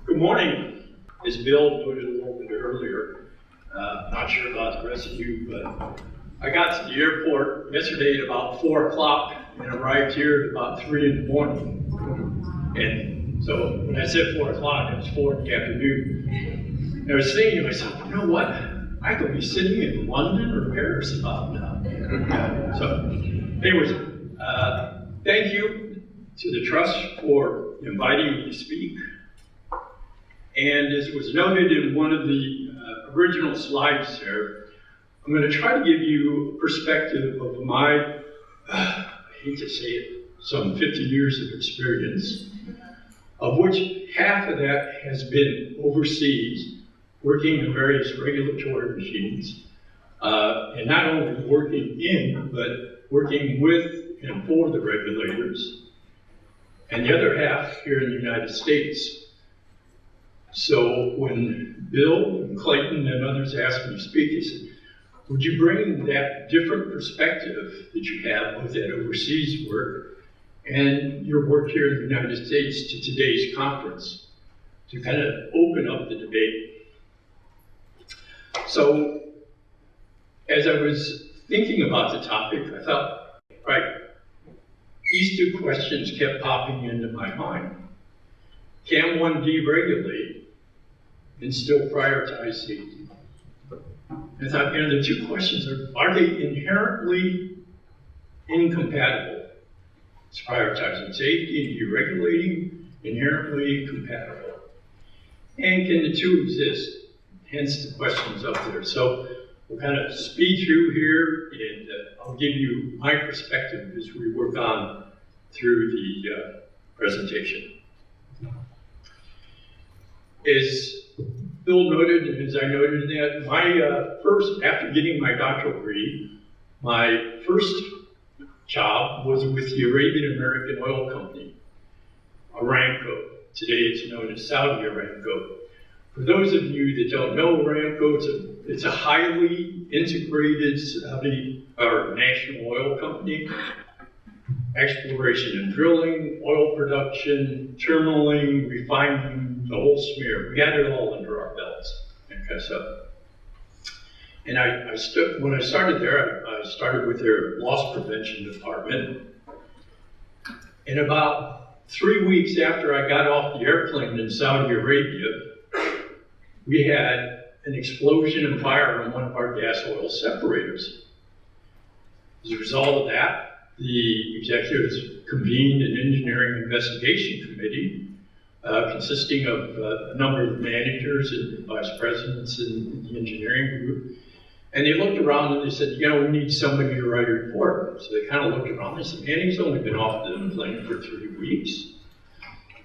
Good morning. As Bill noted a little bit earlier, not sure about the rest of you, but I got to the airport yesterday at about 4 o'clock and arrived here at about 3 in the morning. And so when I said 4 o'clock, it was 4 in the afternoon. And I was thinking to myself, you know what? I could be sitting in London or Paris about now. So anyways, thank you to the Trust for inviting me to speak. And as was noted in one of the original slides there, I'm going to try to give you a perspective of my, I hate to say it, some 50 years of experience, of which half of that has been overseas, working in various regulatory regimes, and not only working in, but working with and for the regulators, and the other half here in the United States. So when Bill and Clayton and others asked me to speak, they said, would you bring that different perspective that you have with that overseas work and your work here in the United States to today's conference to kind of open up the debate? So as I was thinking about the topic, I thought, right, these two questions kept popping into my mind. Can one deregulate and still prioritize safety? I thought, you know, the two questions are they inherently incompatible? Is prioritizing safety and deregulating inherently compatible? And can the two exist? Hence the questions up there. So we'll kind of speed through here, and I'll give you my perspective as we work on through the presentation. As Bill noted, and as I noted that, my after getting my doctoral degree, my first job was with the Arabian American Oil Company, Aramco. Today it's known as Saudi-Aramco. For those of you that don't know Aramco, it's a highly integrated Saudi or national oil company. Exploration and drilling, oil production, terminaling, refining, the whole smear. We had it all under our belts. Okay, so, and when I started there, I started with their loss prevention department. And about 3 weeks after I got off the airplane in Saudi Arabia, we had an explosion and fire on one of our gas oil separators. As a result of that, the executives convened an engineering investigation committee consisting of a number of managers and vice presidents in the engineering group. And they looked around and they said, you know, we need somebody to write a report. So they kind of looked around and they said, man, he's only been off the plane for 3 weeks.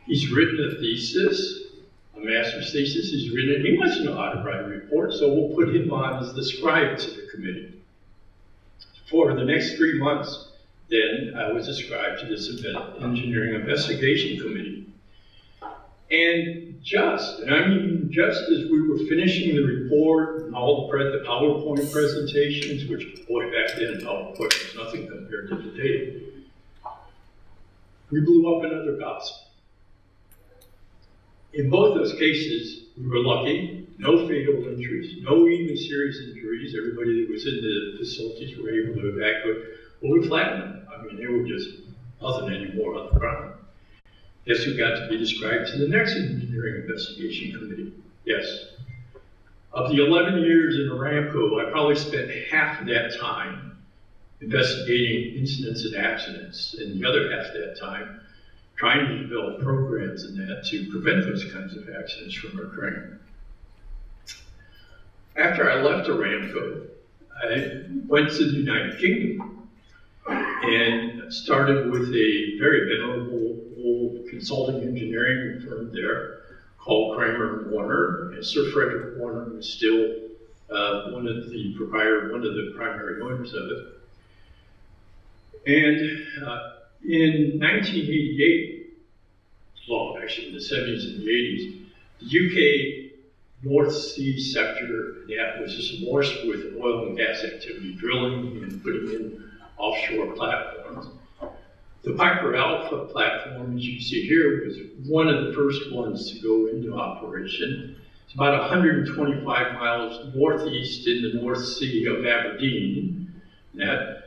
He's written a thesis, a master's thesis, he's written it. He must know how to write a report, so we'll put him on as the scribe to the committee. For the next 3 months, then I was ascribed to this engineering investigation committee. And I mean just as we were finishing the report and all the PowerPoint presentations, which boy, back then PowerPoint was nothing compared to today, we blew up another gossip. In both those cases, we were lucky, no fatal injuries, no even serious injuries. Everybody that was in the facilities were able to evacuate. Well, we flattened them. I mean, they were just nothing anymore on the ground. Guess who got to be described to the next engineering investigation committee? Yes. Of the 11 years in Aramco, I probably spent half of that time investigating incidents and accidents, and the other half of that time trying to develop programs in that to prevent those kinds of accidents from occurring. After I left Aramco, I went to the United Kingdom and started with a very venerable old consulting engineering firm there called Cremer Warner, and Sir Frederick Warner was still one of the primary owners of it. And in 1988, well, actually in the 70s and the 80s, the UK North Sea sector that was just awash with oil and gas activity, drilling and putting in offshore platforms, The Piper Alpha platform, as you can see here, was one of the first ones to go into operation. It's about 125 miles northeast in the North Sea of Aberdeen,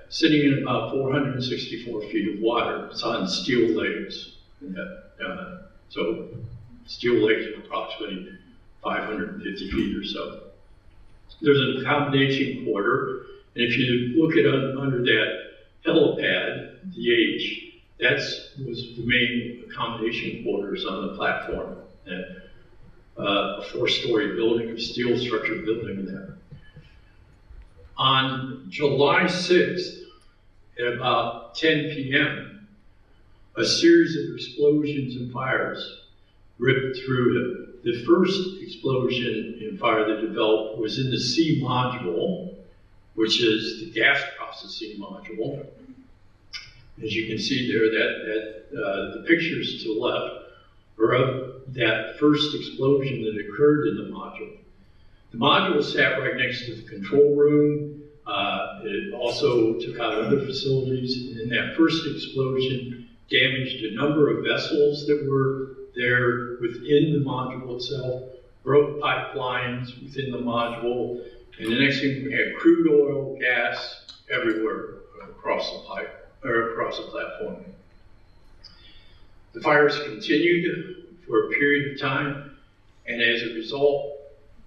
sitting in about 464 feet of water. It's on steel legs. So steel legs are approximately 550 feet or so. There's an accommodation quarter, and if you look at under that helipad, the H, that was the main accommodation quarters on the platform. A four-story building, a steel structured building there. On July 6th, at about 10 p.m., a series of explosions and fires ripped through it. The first explosion and fire that developed was in the C module, which is the gas processing module. As you can see there, the pictures to the left are of that first explosion that occurred in the module. The module sat right next to the control room. It also took out other facilities, and that first explosion damaged a number of vessels that were there within the module itself, broke pipelines within the module, and the next thing we had crude oil, gas everywhere across the pipe, or across the platform. The fires continued for a period of time, and as a result,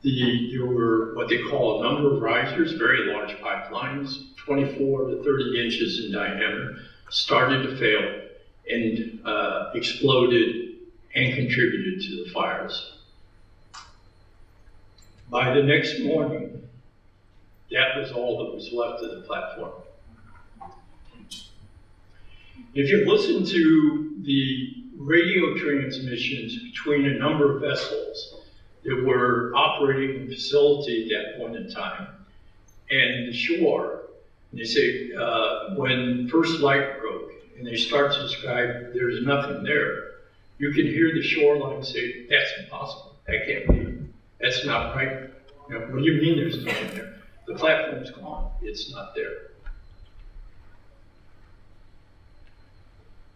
there were what they call a number of risers, very large pipelines, 24 to 30 inches in diameter, started to fail and exploded and contributed to the fires. By the next morning, that was all that was left of the platform. If you listen to the radio transmissions between a number of vessels that were operating in the facility at that point in time and the shore, and they say when first light broke and they start to describe there's nothing there, you can hear the shoreline say, that's impossible, that can't be, that's not right. You know, what do you mean there's nothing there? The platform's gone, it's not there.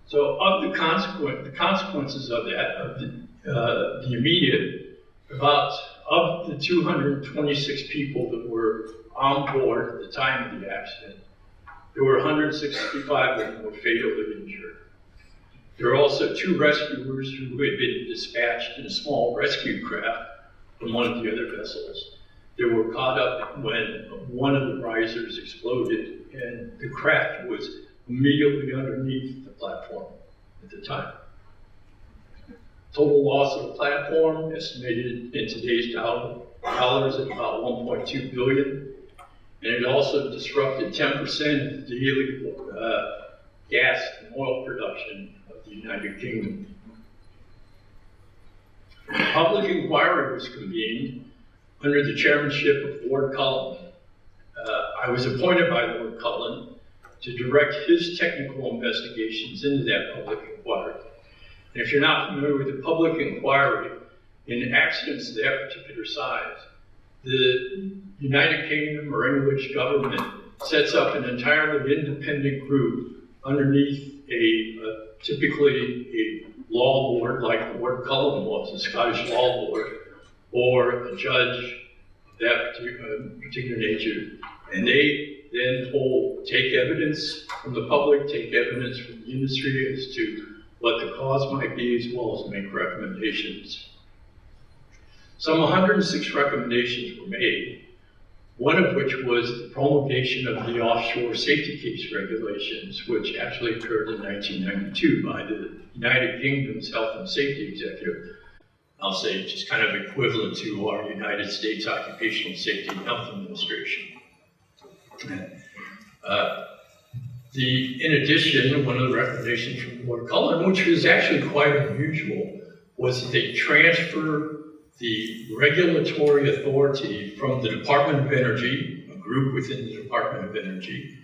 So of the consequences of that, of the immediate, of the 226 people that were on board at the time of the accident, there were 165 of them were fatally injured. There are also two rescuers who had been dispatched in a small rescue craft from one of the other vessels. They were caught up when one of the risers exploded, and the craft was immediately underneath the platform at the time. Total loss of the platform estimated in today's dollars at about 1.2 billion, and it also disrupted 10% of the daily gas and oil production of the United Kingdom. A public inquiry was convened under the chairmanship of Lord Cullen. I was appointed by Lord Cullen to direct his technical investigations into that public inquiry. And if you're not familiar with the public inquiry, in accidents of that particular size, the United Kingdom or English government sets up an entirely independent group underneath typically a law board like Lord Cullen was, a Scottish law board, or a judge of that particular nature. And they then take evidence from the public, take evidence from the industry as to what the cause might be, as well as make recommendations. Some 106 recommendations were made, one of which was the promulgation of the offshore safety case regulations, which actually occurred in 1992 by the United Kingdom's Health and Safety Executive. I'll say just kind of equivalent to our United States Occupational Safety and Health Administration. In addition, one of the recommendations from Lord Cullen, which was actually quite unusual, was that they transfer the regulatory authority from the Department of Energy, a group within the Department of Energy,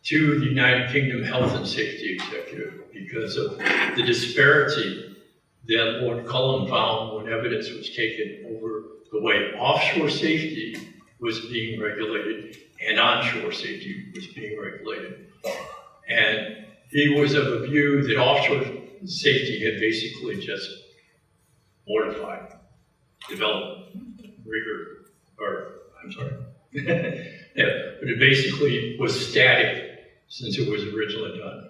to the United Kingdom Health and Safety Executive because of the disparity that Lord Cullen found when evidence was taken over the way offshore safety was being regulated and onshore safety was being regulated. And he was of a view that offshore safety had basically just mortified development, rigor, or I'm sorry. Yeah, but it basically was static since it was originally done.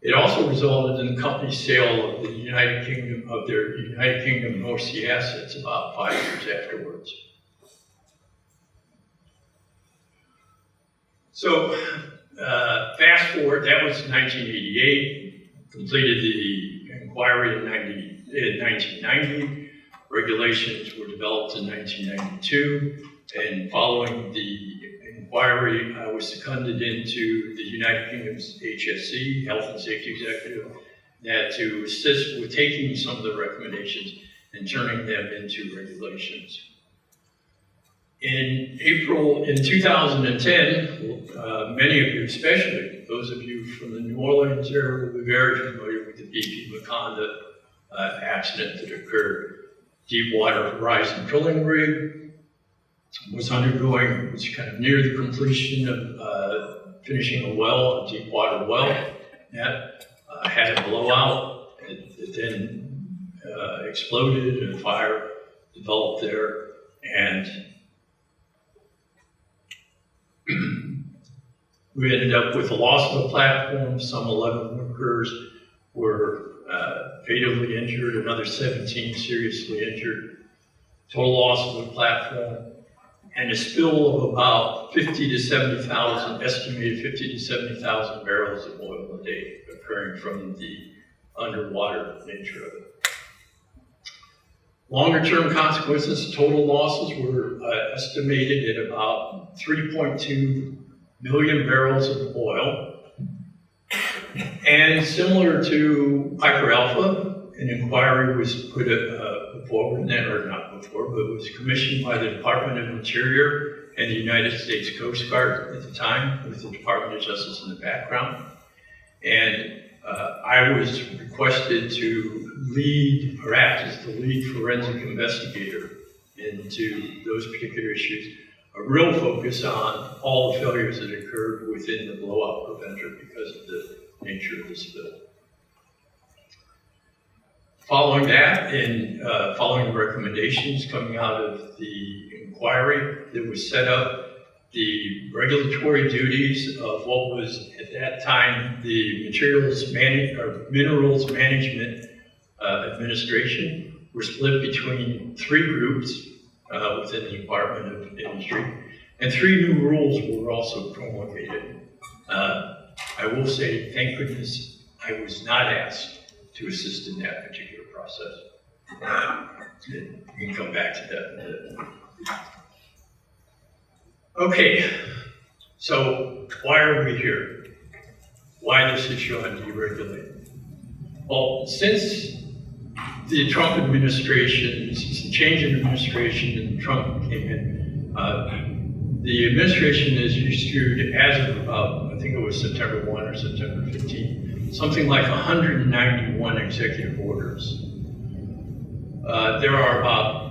It also resulted in the company's sale of the United Kingdom, of their United Kingdom North Sea assets about 5 years afterwards. So, fast forward, that was 1988, completed the inquiry in 1990, regulations were developed in 1992, and following the inquiry, I was seconded into the United Kingdom's HSE, Health and Safety Executive, to assist with taking some of the recommendations and turning them into regulations. In 2010, many of you, especially those of you from the New Orleans area, will be very familiar with the BP Macondo accident that occurred. Deepwater Horizon drilling rig was kind of near the completion of finishing a well, a deepwater well. That had a blowout. It then exploded and a fire developed there. And we ended up with the loss of the platform. Some 11 workers were fatally injured, another 17 seriously injured. Total loss of the platform, and a spill of about 50 to 70,000, estimated 50 to 70,000 barrels of oil a day occurring from the underwater nature of it. Longer term consequences, total losses were estimated at about 3.2 million barrels of oil. And similar to Piper Alpha, an inquiry was put forward, or not before, but was commissioned by the Department of Interior and the United States Coast Guard at the time, with the Department of Justice in the background. And I was requested to lead, or act as the lead forensic investigator into those particular issues. A real focus on all the failures that occurred within the blow-out preventer because of the nature of the spill. Following that, and following the recommendations coming out of the inquiry, that was set up the regulatory duties of what was at that time the Minerals Management Administration were split between 3 groups within the Department of Industry, and 3 new rules were also promulgated. I will say, thank goodness, I was not asked to assist in that particular process. We can come back to that in a minute. Okay, so why are we here? Why this issue on deregulating? Well, since the Trump administration, since the change in administration and Trump came in, the administration has issued, as of about, I think it was September 1 or September 15, something like 191 executive orders. There are about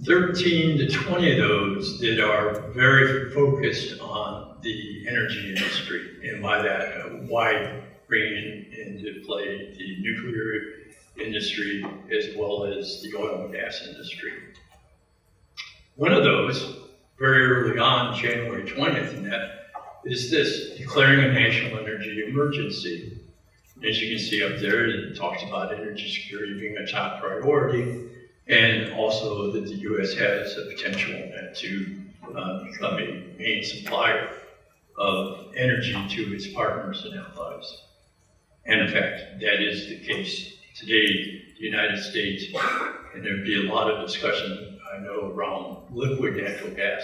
13 to 20 of those that are very focused on the energy industry, and by that, why bringing into play the nuclear industry as well as the oil and gas industry. One of those, very early on, January 20th, and that is this, declaring a national energy emergency. As you can see up there, it talks about energy security being a top priority, and also that the U.S. has a potential to become a main supplier of energy to its partners and allies. And in fact, that is the case today. The United States, and there'd be a lot of discussion, I know, around liquid natural gas.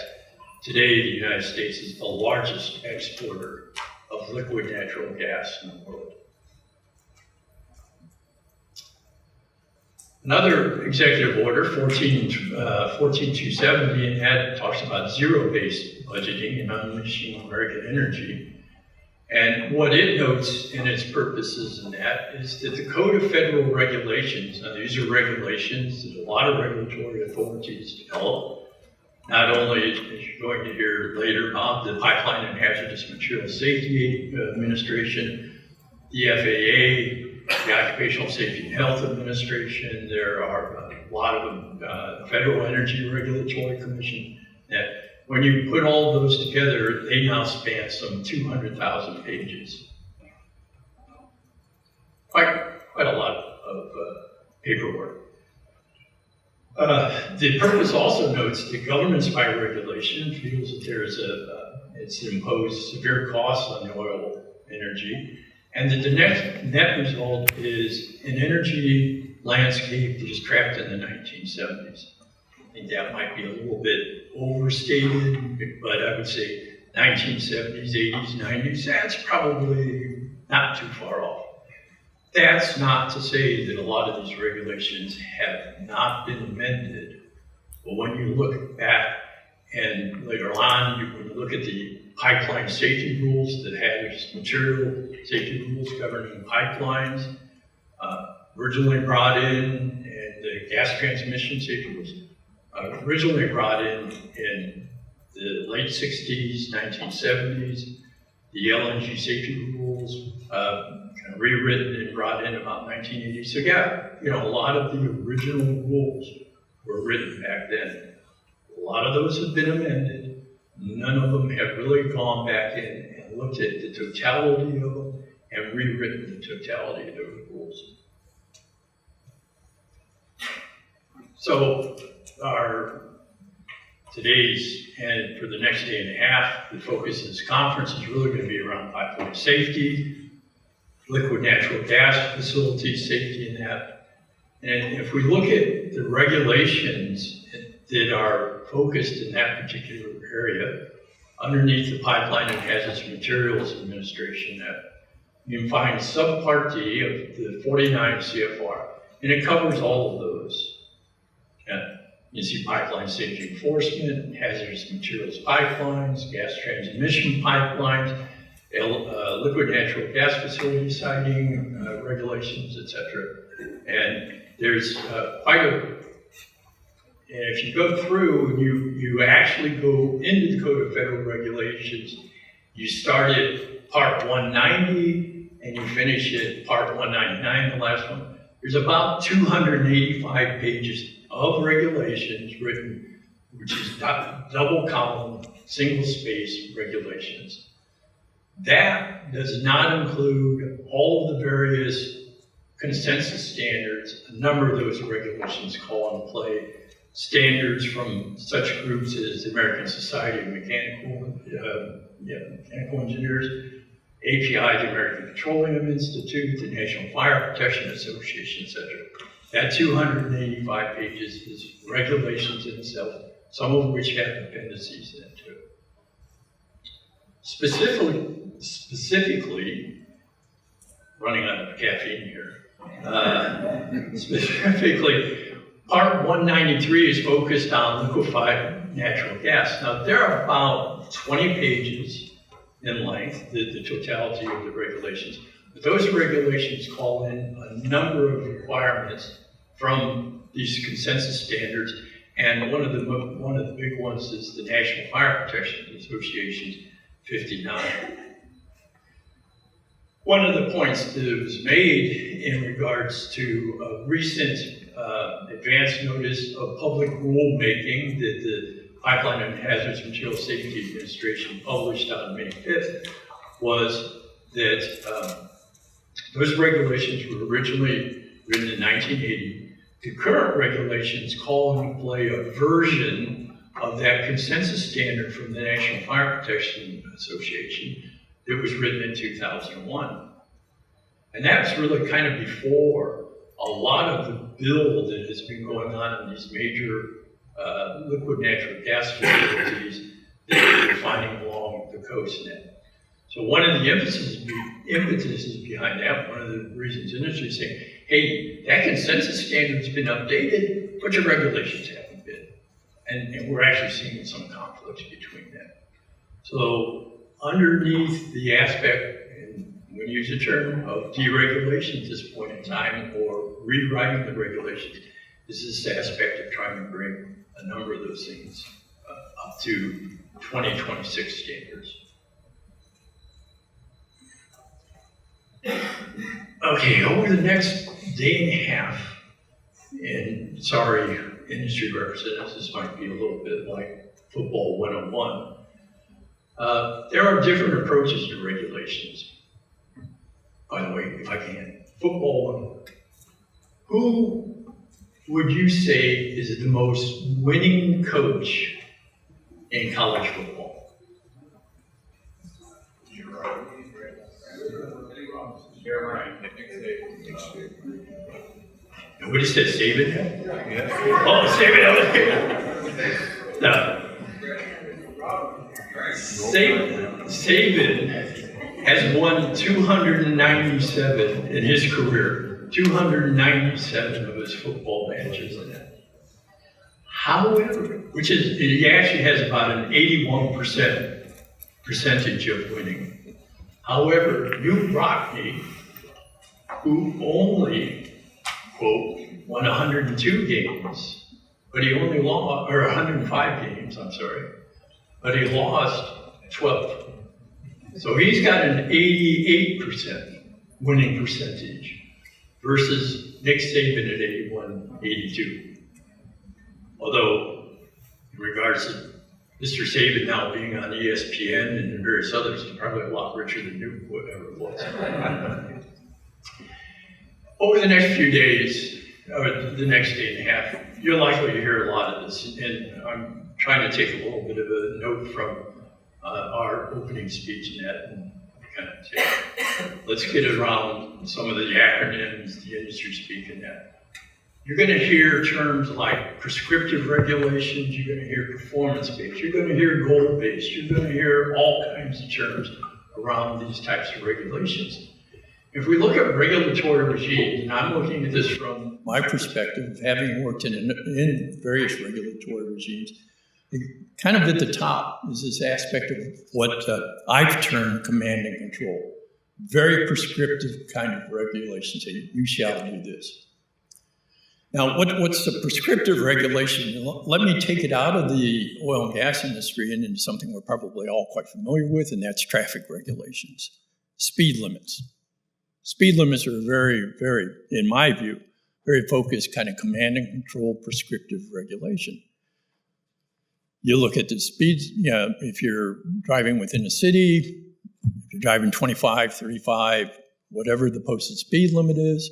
Today, the United States is the largest exporter of liquid natural gas in the world. Another executive order, 14270, and that talks about zero-based budgeting and unleashing American energy. And what it notes in its purposes in that is that the Code of Federal Regulations, now these are regulations that a lot of regulatory authorities develop, not only, as you're going to hear later about the Pipeline and Hazardous Materials Safety Administration, the FAA, the Occupational Safety and Health Administration. There are a lot of them, Federal Energy Regulatory Commission, that when you put all those together, they now span some 200,000 pages. Quite a lot of paperwork. The purpose also notes that governments by regulation feels that there is it's imposed severe costs on the oil energy, and that the net result is an energy landscape that is trapped in the 1970s. I think that might be a little bit overstated, but I would say 1970s, 80s, 90s, that's probably not too far off. That's not to say that a lot of these regulations have not been amended, but when you look back and later on, when you look at the pipeline safety rules, that hazardous material safety rules governing pipelines, originally brought in, and the gas transmission safety rules, originally brought in the late 60s, 1970s, the LNG safety rules, kind of rewritten and brought in about 1980. So yeah, you know, a lot of the original rules were written back then. A lot of those have been amended. None of them have really gone back in and looked at the totality of them and rewritten the totality of those rules. So today's, and for the next day and a half, the focus of this conference is really going to be around pipeline safety, liquid natural gas facilities, safety in that. And if we look at the regulations that are focused in that particular area, underneath the Pipeline and Hazardous Materials Administration, you can find subpart D of the 49 CFR, and it covers all of those. And you see pipeline safety enforcement, hazardous materials pipelines, gas transmission pipelines, liquid natural gas facility siting regulations, etc. And there's quite a, and if you go through and you actually go into the Code of Federal Regulations, you start at Part 190 and you finish at Part 199, the last one. There's about 285 pages of regulations written, which is double column, single space regulations. That does not include all of the various consensus standards. A number of those regulations call into play standards from such groups as the American Society of Mechanical Engineers, API, the American Petroleum Institute, the National Fire Protection Association, etc. That 285 pages is regulations in itself, some of which have appendices into it. Specifically, running out of caffeine here, specifically, Part 193 is focused on liquefied natural gas. Now, they're about 20 pages in length, the totality of the regulations. But those regulations call in a number of requirements from these consensus standards, and one of the big ones is the National Fire Protection Association's 59. One of the points that was made in regards to a recent advance notice of public rulemaking that the Pipeline and Hazardous Materials Safety Administration published on May 5th was that those regulations were originally written in 1980. The current regulations call into play a version of that consensus standard from the National Fire Protection Association that was written in 2001. And that's really kind of before a lot of the build that has been going on in these major liquid natural gas facilities that we're finding along the coast now. So one of the impetuses behind that, one of the reasons industry is saying, hey, that consensus standard's been updated, but your regulations haven't been. And we're actually seeing some conflicts between that. So underneath the aspect, and we use the term of deregulation at this point in time, or rewriting the regulations, is this aspect of trying to bring a number of those things up to 2026 standards. Okay, over the next day and a half, and sorry, industry representatives, this might be a little bit like football 101. There are different approaches to regulations. By the way, if I can, football 101. Who would you say is the most winning coach in college football? Nobody said Saban yet? Yeah. Oh, Saban. No. Saban has won 297 in his career, 297 of his football matches in it. However, he actually has about an 81% percentage of winning. However, Hugh Rockney, who only, quote, won 102 games, but he only lost, or 105 games, I'm sorry, but he lost 12. So he's got an 88% winning percentage versus Nick Saban at 81, 82. Although, in regards to Mr. Saban now being on ESPN and various others, he's probably a lot richer than Newton, whatever it was. Over the next few days, or the next day and a half, you're likely to hear a lot of this, and I'm trying to take a little bit of a note from our opening speech in that, and kind of say, let's get around some of the acronyms, the industry speak in that. You're going to hear terms like prescriptive regulations, you're going to hear performance-based, you're going to hear goal-based, you're going to hear all kinds of terms around these types of regulations. If we look at regulatory regimes, and I'm looking at this from my perspective, having worked in various regulatory regimes, kind of at the top is this aspect of what I've termed command and control. Very prescriptive kind of regulation, say, you shall do this. Now, what's the prescriptive regulation? Let me take it out of the oil and gas industry and into something we're probably all quite familiar with, and that's traffic regulations. Speed limits. Speed limits are very, very, in my view, very focused kind of command and control prescriptive regulation. You look at the speeds, if you're driving within a city, if you're driving 25, 35, whatever the posted speed limit is,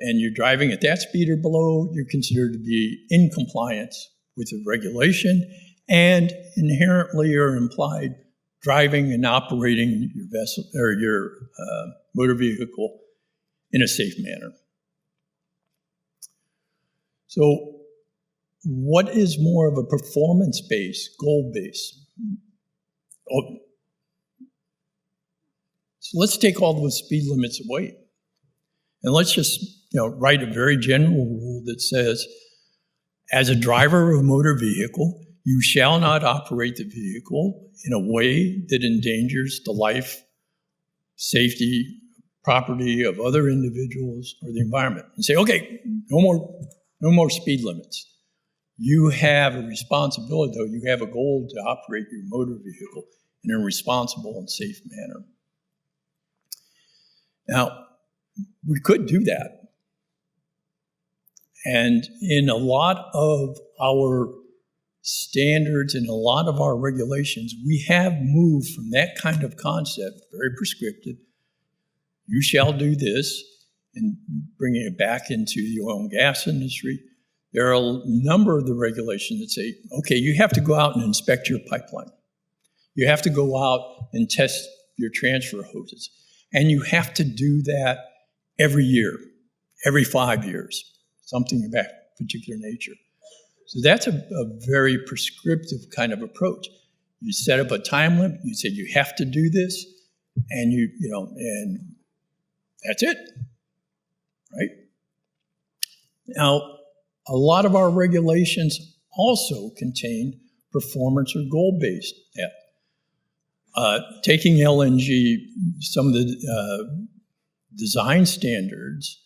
and you're driving at that speed or below, you're considered to be in compliance with the regulation and inherently or implied driving and operating your vessel or your motor vehicle in a safe manner. So what is more of a performance-based, goal-based? So let's take all those speed limits away. And let's just write a very general rule that says, as a driver of a motor vehicle, you shall not operate the vehicle in a way that endangers the life, safety, property of other individuals or the environment. And say, okay, no more speed limits. You have a responsibility, though. You have a goal to operate your motor vehicle in a responsible and safe manner. Now, we could do that. And in a lot of our standards and a lot of our regulations, we have moved from that kind of concept, very prescriptive, you shall do this, and bringing it back into the oil and gas industry. There are a number of the regulations that say, okay, you have to go out and inspect your pipeline. You have to go out and test your transfer hoses. And you have to do that every year, every 5 years, something of that particular nature. So that's a very prescriptive kind of approach. You set up a time limit, you say you have to do this, and and that's it, right? Now, a lot of our regulations also contain performance or goal-based. Taking LNG, some of the design standards,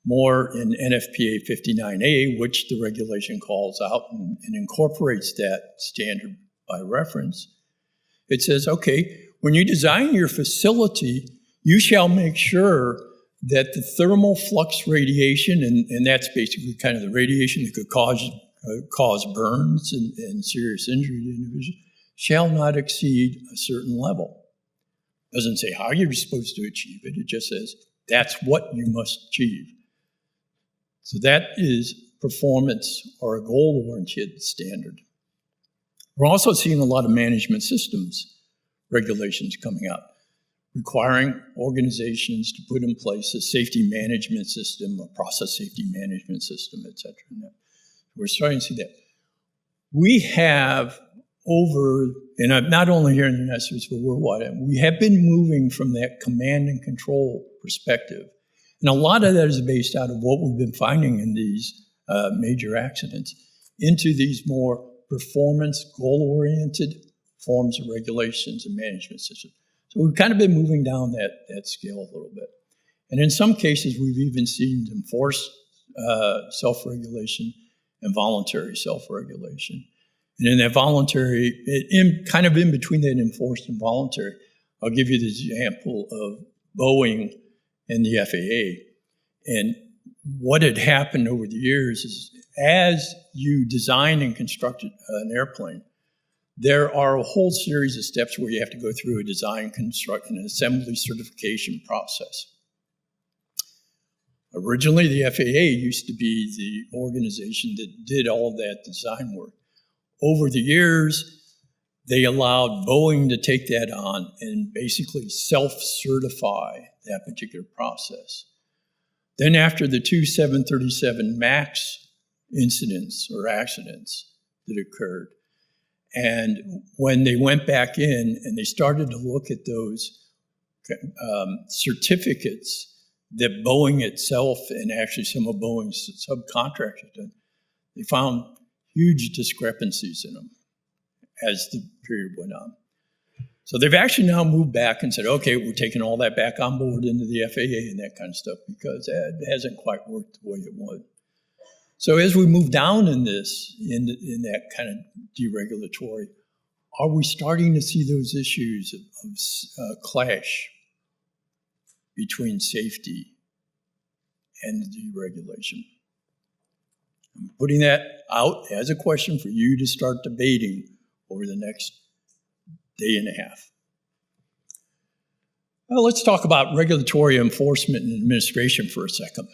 more in NFPA 59A, which the regulation calls out and incorporates that standard by reference. It says, okay, when you design your facility, you shall make sure that the thermal flux radiation, and that's basically kind of the radiation that could cause burns and serious injury to individuals, shall not exceed a certain level. It doesn't say how you're supposed to achieve it. It just says that's what you must achieve. So that is performance or a goal-oriented standard. We're also seeing a lot of management systems regulations coming out, requiring organizations to put in place a safety management system, a process safety management system, et cetera. We're starting to see that. We have and not only here in the United States, but worldwide, we have been moving from that command and control perspective. And a lot of that is based out of what we've been finding in these major accidents into these more performance, goal-oriented forms of regulations and management systems. So we've kind of been moving down that scale a little bit. And in some cases, we've even seen enforced self-regulation and voluntary self-regulation. And in that voluntary, kind of in between that enforced and voluntary, I'll give you the example of Boeing and the FAA. And what had happened over the years is as you design and construct an airplane, there are a whole series of steps where you have to go through a design, construct, and assembly certification process. Originally, the FAA used to be the organization that did all of that design work. Over the years, they allowed Boeing to take that on and basically self-certify that particular process. Then after the two 737 MAX incidents or accidents that occurred, and when they went back in and they started to look at those certificates that Boeing itself and actually some of Boeing's subcontractors did, they found huge discrepancies in them as the period went on. So they've actually now moved back and said, okay, we're taking all that back on board into the FAA and that kind of stuff because it hasn't quite worked the way it would. So as we move down in this, in that kind of deregulatory, are we starting to see those issues of clash between safety and deregulation? I'm putting that out as a question for you to start debating over the next day and a half. Well, let's talk about regulatory enforcement and administration for a second.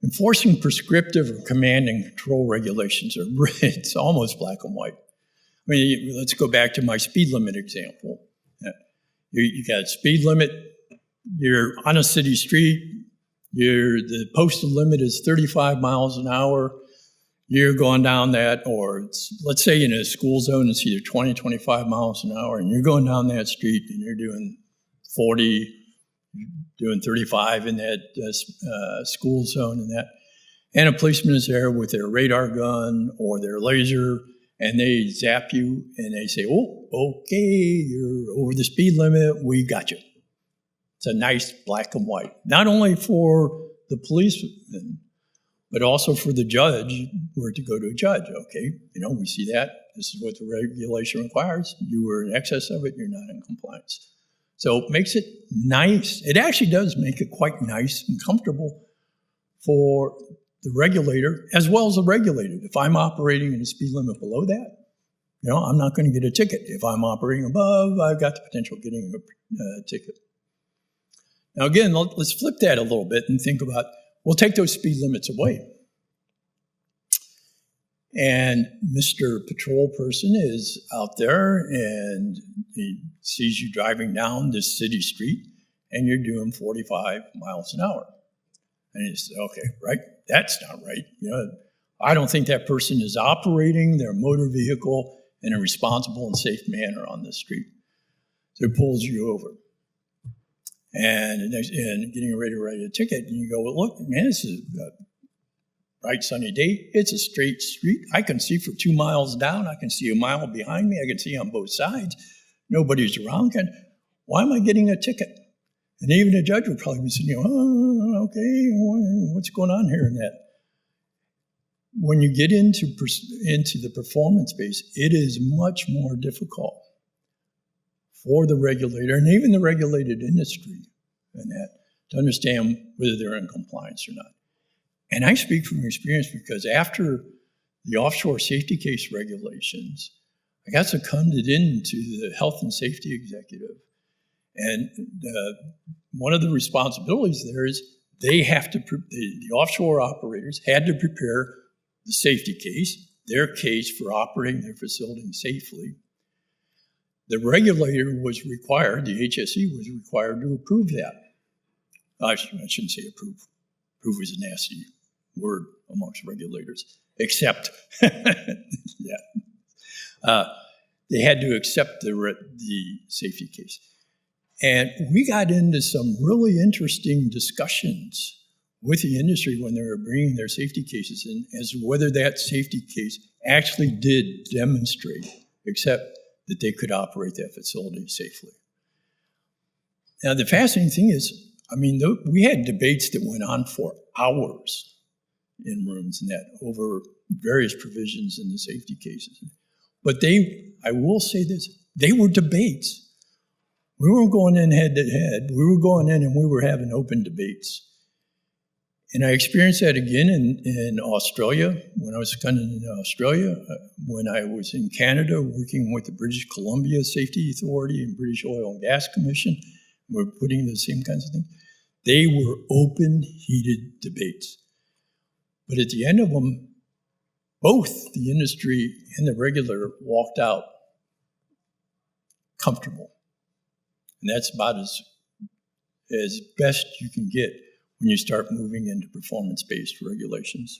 Enforcing prescriptive or command and control regulations it's almost black and white. I mean, let's go back to my speed limit example. You got a speed limit, you're on a city street, the posted limit is 35 miles an hour, you're going down that, or let's say in a school zone, it's either 20, 25 miles an hour, and you're going down that street and you're doing 40, doing 35 in that school zone and that. And a policeman is there with their radar gun or their laser, and they zap you and they say, oh, okay, you're over the speed limit, we got you. It's a nice black and white. Not only for the policeman, but also for the judge, were to go to a judge. Okay, we see that. This is what the regulation requires. You were in excess of it, you're not in compliance. So it makes it nice. It actually does make it quite nice and comfortable for the regulator as well as the regulated. If I'm operating in a speed limit below that, I'm not going to get a ticket. If I'm operating above, I've got the potential of getting a ticket. Now again, let's flip that a little bit and think about, we'll take those speed limits away. And Mr. Patrol Person is out there and he sees you driving down this city street and you're doing 45 miles an hour. And he says, okay, right, that's not right. I don't think that person is operating their motor vehicle in a responsible and safe manner on this street. So he pulls you over. And getting ready to write a ticket, and you go, well, look, man, this is a bright sunny day. It's a straight street. I can see for 2 miles down. I can see a mile behind me. I can see on both sides. Nobody's around. Why am I getting a ticket? And even a judge would probably be saying, okay, what's going on here and that? When you get into the performance base, it is much more difficult for the regulator and even the regulated industry and that to understand whether they're in compliance or not. And I speak from experience because after the offshore safety case regulations, I got seconded into the health and safety executive. And one of the responsibilities there is they have to, the offshore operators had to prepare the safety case, their case for operating their facility safely. The regulator was required, the HSE was required to approve that. I shouldn't say approve. Approve is a nasty word amongst regulators. Accept. Yeah. They had to accept the safety case. And we got into some really interesting discussions with the industry when they were bringing their safety cases in as to whether that safety case actually did demonstrate, except that they could operate that facility safely. Now, the fascinating thing is, I mean, we had debates that went on for hours in rooms and that over various provisions in the safety cases. But I will say this, they were debates. We weren't going in head to head. We were going in and we were having open debates. And I experienced that again in Australia, when I was seconded in Australia, when I was in Canada working with the British Columbia Safety Authority and British Oil and Gas Commission. We're putting the same kinds of things. They were open, heated debates. But at the end of them, both the industry and the regulator walked out comfortable. And that's about as best you can get when you start moving into performance-based regulations.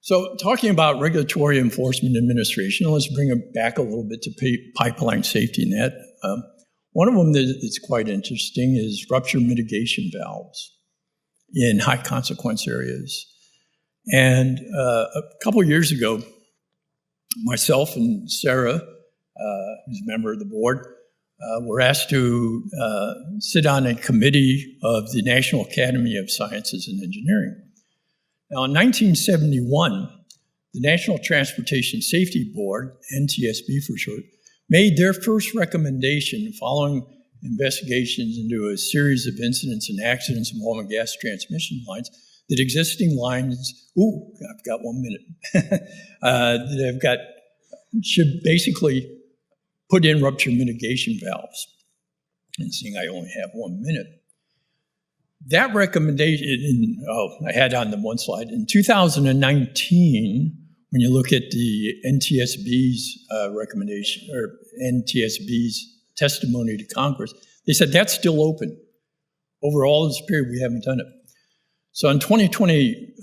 So talking about regulatory enforcement administration, let's bring it back a little bit to pipeline safety net. One of them that's quite interesting is rupture mitigation valves in high consequence areas. And a couple years ago, myself and Sarah, who's a member of the board, were asked to sit on a committee of the National Academy of Sciences and Engineering. Now, in 1971, the National Transportation Safety Board, NTSB for short, made their first recommendation following investigations into a series of incidents and accidents involving gas transmission lines that existing lines, I've got 1 minute, should basically put in rupture mitigation valves. And seeing I only have 1 minute. That recommendation, I had on the one slide, in 2019, when you look at the NTSB's recommendation, or NTSB's testimony to Congress, they said that's still open. Over all this period, we haven't done it. So in 2020,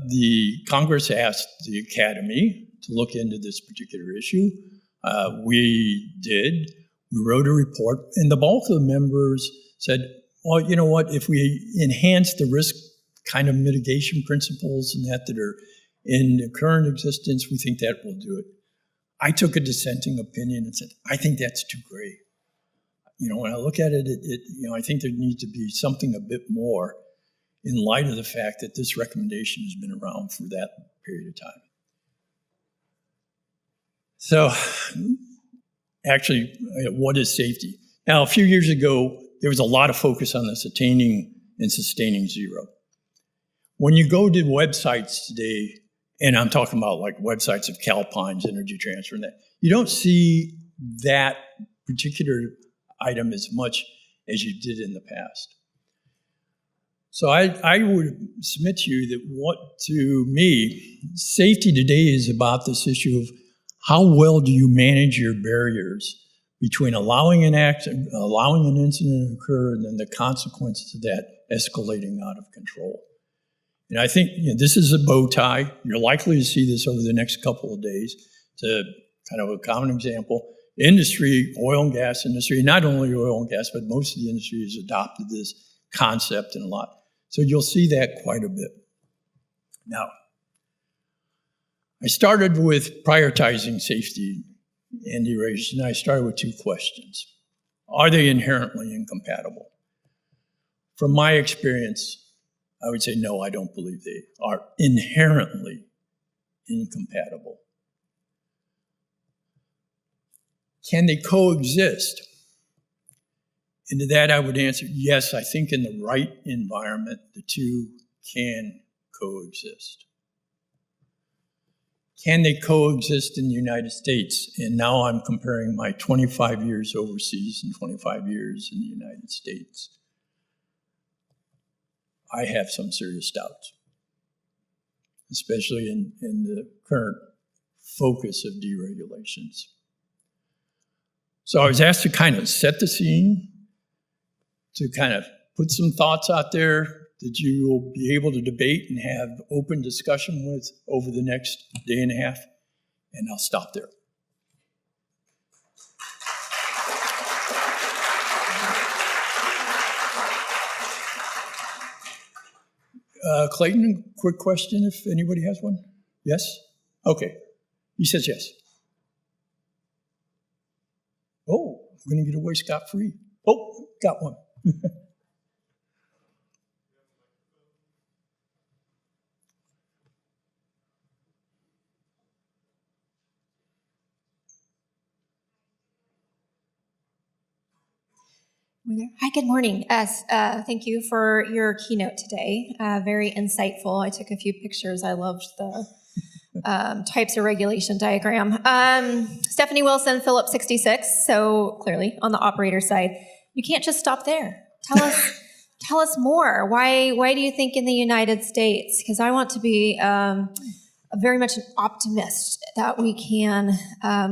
the Congress asked the Academy to look into this particular issue. We did. We wrote a report, and the bulk of the members said, well, you know what, if we enhance the risk kind of mitigation principles and that are in the current existence, we think that will do it. I took a dissenting opinion and said, I think that's too gray. When I look at it, I think there needs to be something a bit more in light of the fact that this recommendation has been around for that period of time. So, actually, what is safety? Now, a few years ago, there was a lot of focus on this attaining and sustaining zero. When you go to websites today, and I'm talking about like websites of Calpine's Energy Transfer and that, you don't see that particular item as much as you did in the past. So I would submit to you that to me, safety today is about this issue of how well do you manage your barriers between allowing an accident, allowing an incident to occur, and then the consequences of that escalating out of control. And I think this is a bow tie. You're likely to see this over the next couple of days. It's a kind of a common example. Industry, oil and gas industry, not only oil and gas, but most of the industry has adopted this concept and a lot. So you'll see that quite a bit. Now, I started with prioritizing safety and duration. I started with two questions. Are they inherently incompatible? From my experience, I would say no, I don't believe they are inherently incompatible. Can they coexist? And to that I would answer, yes, I think in the right environment, the two can coexist. Can they coexist in the United States? And now I'm comparing my 25 years overseas and 25 years in the United States. I have some serious doubts, especially in the current focus of deregulations. So I was asked to kind of set the scene, to kind of put some thoughts out there that you will be able to debate and have open discussion with over the next day and a half, and I'll stop there. Clayton, quick question if anybody has one? Yes? Okay. He says yes. Oh, I'm going to get away scot-free. Oh, got one. Hi, good morning. Thank you for your keynote today. Very insightful. I took a few pictures. I loved the types of regulation diagram. Stephanie Wilson, Phillips 66. So clearly on the operator side, you can't just stop there. Tell us more. Why do you think in the United States? Because I want to be very much an optimist that we can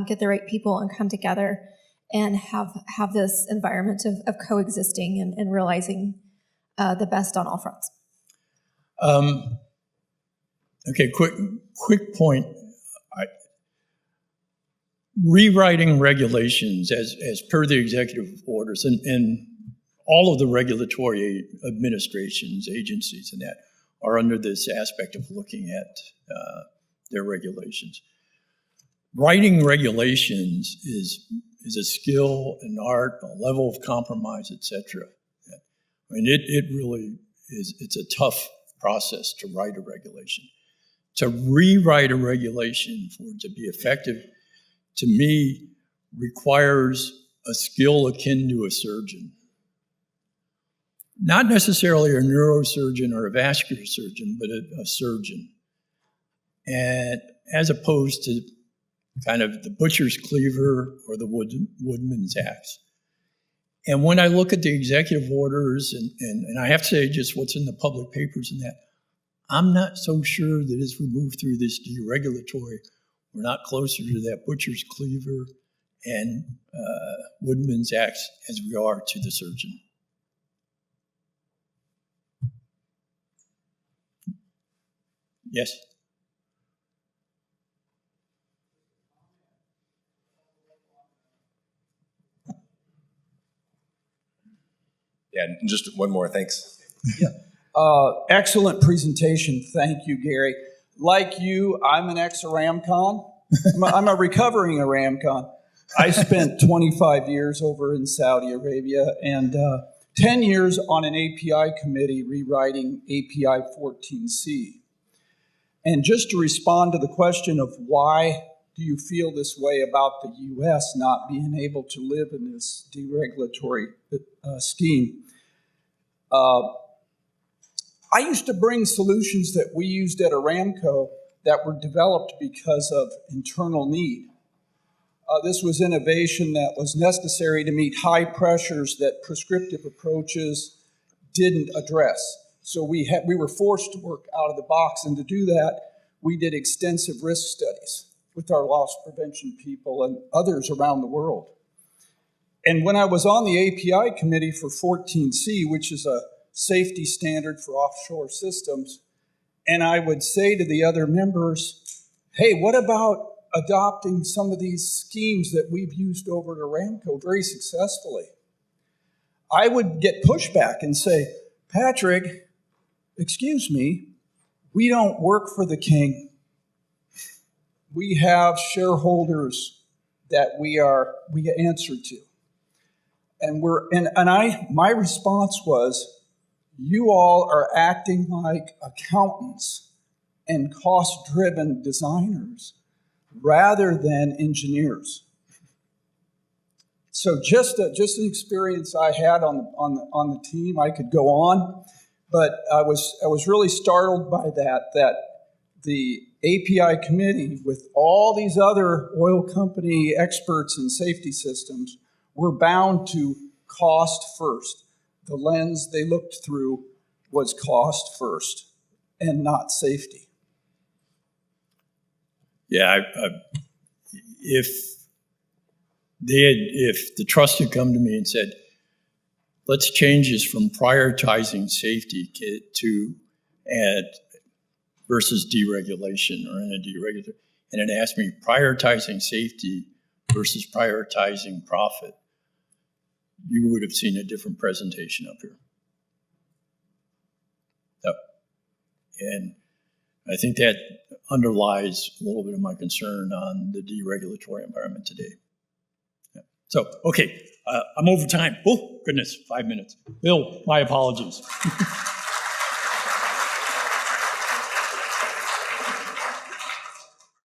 get the right people and come together and have this environment of coexisting and realizing the best on all fronts. Okay, quick point. Rewriting regulations as per the executive orders and all of the regulatory administrations, agencies, and that are under this aspect of looking at their regulations. Writing regulations is a skill, an art, a level of compromise, etc. I mean, it really is, it's a tough process to write a regulation. To rewrite a regulation for it to be effective, to me, requires a skill akin to a surgeon. Not necessarily a neurosurgeon or a vascular surgeon, but a surgeon. And as opposed to kind of the butcher's cleaver or the woodman's axe. And when I look at the executive orders, and I have to say just what's in the public papers and that, I'm not so sure that as we move through this deregulatory, we're not closer to that butcher's cleaver and woodman's axe as we are to the surgeon. Yes? Yeah, and just one more, thanks. Yeah. Excellent presentation. Thank you, Gary. Like you, I'm an ex-Aramcon. I'm a recovering Aramcon. I spent 25 years over in Saudi Arabia and 10 years on an API committee rewriting API 14C. And just to respond to the question of why do you feel this way about the U.S. not being able to live in this deregulatory scheme, I used to bring solutions that we used at Aramco that were developed because of internal need. This was innovation that was necessary to meet high pressures that prescriptive approaches didn't address. So we were forced to work out of the box, and to do that, we did extensive risk studies with our loss prevention people and others around the world. And when I was on the API committee for 14C, which is a safety standard for offshore systems, and I would say to the other members, hey, what about adopting some of these schemes that we've used over at Aramco very successfully? I would get pushback and say, Patrick, excuse me, we don't work for the king. We have shareholders that we answer to. And my response was, you all are acting like accountants and cost-driven designers rather than engineers. So just an experience I had on the team. I could go on, but I was really startled by that the API committee, with all these other oil company experts in safety systems, were bound to cost first. The lens they looked through was cost first and not safety. Yeah, if the trust had come to me and said, let's change this from prioritizing safety to versus deregulation or in a deregulation, and it asked me prioritizing safety versus prioritizing profit, you would have seen a different presentation up here. Yep. And I think that underlies a little bit of my concern on the deregulatory environment today. Yeah. So, okay, I'm over time. Oh, goodness, 5 minutes. Bill, my apologies.